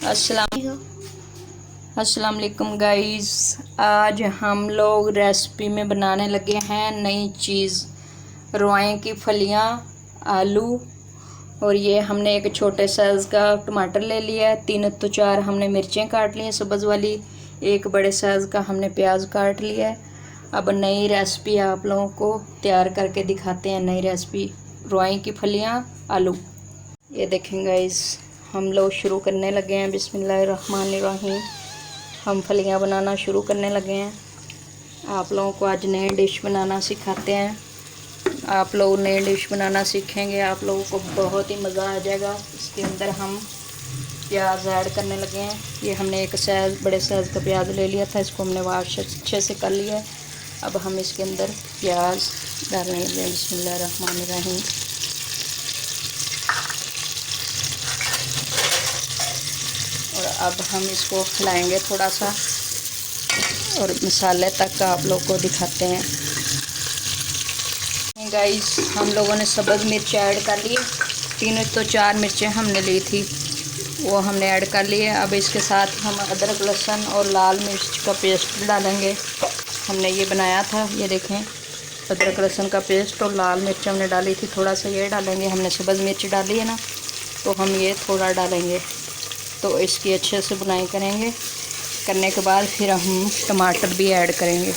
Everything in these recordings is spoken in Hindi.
अस्सलाम वालेकुम गाइस। आज हम लोग रेसिपी में बनाने लगे हैं नई चीज़, रुआएं की फलियां, आलू। और ये हमने एक छोटे साइज़ का टमाटर ले लिया है, 3 तो 4 हमने मिर्चें काट ली हैं सब्ज़ वाली, एक बड़े साइज़ का हमने प्याज काट लिया है। अब नई रेसिपी आप लोगों को तैयार करके दिखाते हैं। नई रेसिपी रुआएं की फलियां, आलू। ये देखें गाइस, हम लोग शुरू करने लगे हैं। बिस्मिल्लाहिर्रहमानिर्रहीम। हम फलियां बनाना शुरू करने लगे हैं। आप लोगों को आज नई डिश बनाना सिखाते हैं। आप लोग नई डिश बनाना सीखेंगे, आप लोगों को बहुत ही मज़ा आ जाएगा। इसके अंदर हम प्याज ऐड करने लगे हैं। ये हमने एक बड़े साइज़ का प्याज ले लिया था, इसको हमने वॉश अच्छे से कर लिया है। अब हम इसके अंदर प्याज डालने लगे हैं। बिस्मिल्लाहिर्रहमानिर्रहीम। और अब हम इसको खिलाएंगे थोड़ा सा और मसाले तक आप लोग को दिखाते हैं। गाइस, हम लोगों ने सब्ज़ मिर्च ऐड कर ली, 3 तो 4 मिर्चें हमने ली थी, वो हमने ऐड कर लिए। अब इसके साथ हम अदरक लहसुन और लाल मिर्च का पेस्ट डालेंगे। हमने ये बनाया था, ये देखें, अदरक लहसुन का पेस्ट और लाल मिर्च हमने डाली थी। थोड़ा सा ये डालेंगे, हमने सब्ज़ मिर्च डाली है ना, तो हम ये थोड़ा डालेंगे। तो इसकी अच्छे से बुनाई करेंगे। करने के बाद फिर हम टमाटर भी ऐड करेंगे।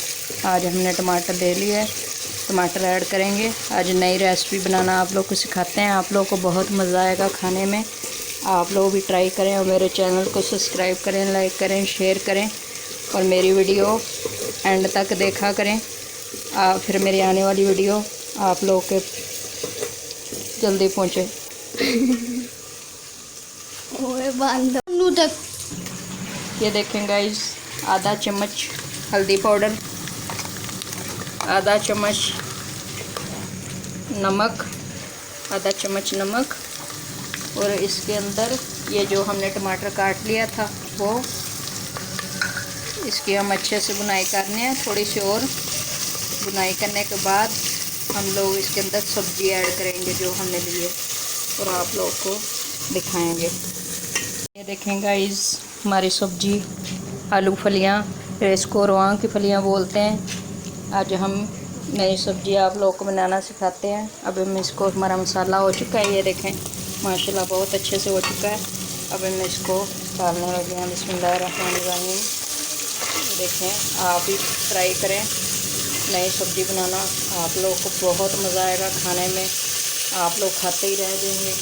आज हमने टमाटर ले लिया है, टमाटर ऐड करेंगे। आज नई रेसिपी बनाना आप लोग को सिखाते हैं। आप लोग को बहुत मज़ा आएगा खाने में। आप लोग भी ट्राई करें और मेरे चैनल को सब्सक्राइब करें, लाइक करें, शेयर करें और मेरी वीडियो एंड तक देखा करें। फिर मेरी आने वाली वीडियो आप लोग के जल्दी पहुँचे। ये देखें गाइस, आधा चम्मच हल्दी पाउडर, आधा चम्मच नमक, आधा चम्मच नमक। और इसके अंदर ये जो हमने टमाटर काट लिया था वो, इसकी हम अच्छे से बुनाई करने हैं। थोड़ी सी और बुनाई करने के बाद हम लोग इसके अंदर सब्ज़ी ऐड करेंगे जो हमने ली है और आप लोग को दिखाएंगे। ये देखें गाइस, हमारी सब्जी आलू फलियां, इसको रुआं की फलियां बोलते हैं। आज हम नई सब्जी आप लोग को बनाना सिखाते हैं। अब हम इसको, हमारा मसाला हो चुका है, ये देखें माशाल्लाह बहुत अच्छे से हो चुका है। अब हम इसको डालने लगे हैं। बिस्मिल्लाहिर्रहमानिर्रहीम। देखें, आप भी ट्राई करें नई सब्ज़ी बनाना, आप लोग को बहुत मज़ा आएगा खाने में। आप लोग खाते ही रह जाएंगे।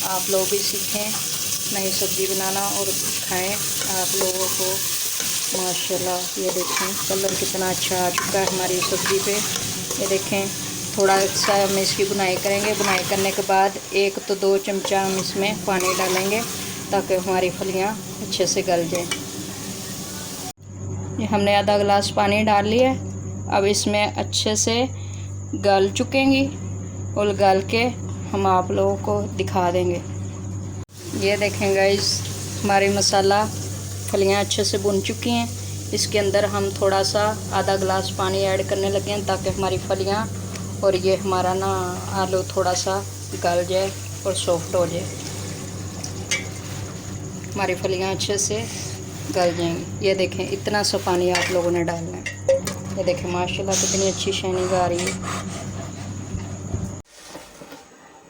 आप लोग भी सीखें नई सब्ज़ी बनाना और खाएं। आप लोगों को माशाल्लाह ये देखें कलर कितना अच्छा आ चुका है हमारी सब्ज़ी पे। ये देखें, थोड़ा सा हम इसकी बुनाई करेंगे। बुनाई करने के बाद 1 तो 2 चमचा हम इसमें पानी डालेंगे ताकि हमारी फलियां अच्छे से गल जाएं। ये हमने आधा गिलास पानी डाल लिया है। अब इसमें अच्छे से गल चुकेंगी और गल के हम आप लोगों को दिखा देंगे। ये देखें गाइस, हमारी मसाला फलियां अच्छे से भुन चुकी हैं। इसके अंदर हम थोड़ा सा आधा गिलास पानी ऐड करने लगे हैं ताकि हमारी फलियां और ये हमारा ना आलू थोड़ा सा गल जाए और सॉफ्ट हो जाए। हमारी फलियां अच्छे से गल जाएंगी। ये देखें, इतना सा पानी आप लोगों ने डालना है। ये देखें माशाल्लाह कितनी अच्छी शाइनिंग आ रही है।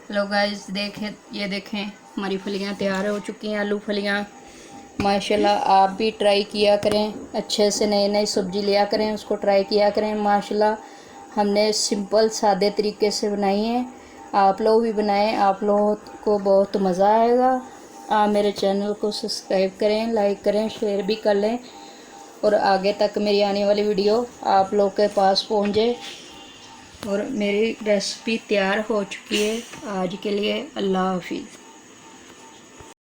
हेलो गाइस, देखें, ये देखें हमारी फलियां तैयार हो चुकी हैं, आलू फलियां। माशाल्लाह आप भी ट्राई किया करें, अच्छे से नई नई सब्ज़ी लिया करें, उसको ट्राई किया करें। माशाल्लाह हमने सिंपल सादे तरीके से बनाई है। आप लोग भी बनाएं, आप लोगों को बहुत मज़ा आएगा। आप मेरे चैनल को सब्सक्राइब करें, लाइक करें, शेयर भी कर लें और आगे तक मेरी आने वाली वीडियो आप लोग के पास पहुँचे। और मेरी रेसिपी तैयार हो चुकी है। आज के लिए अल्लाह हाफिज़।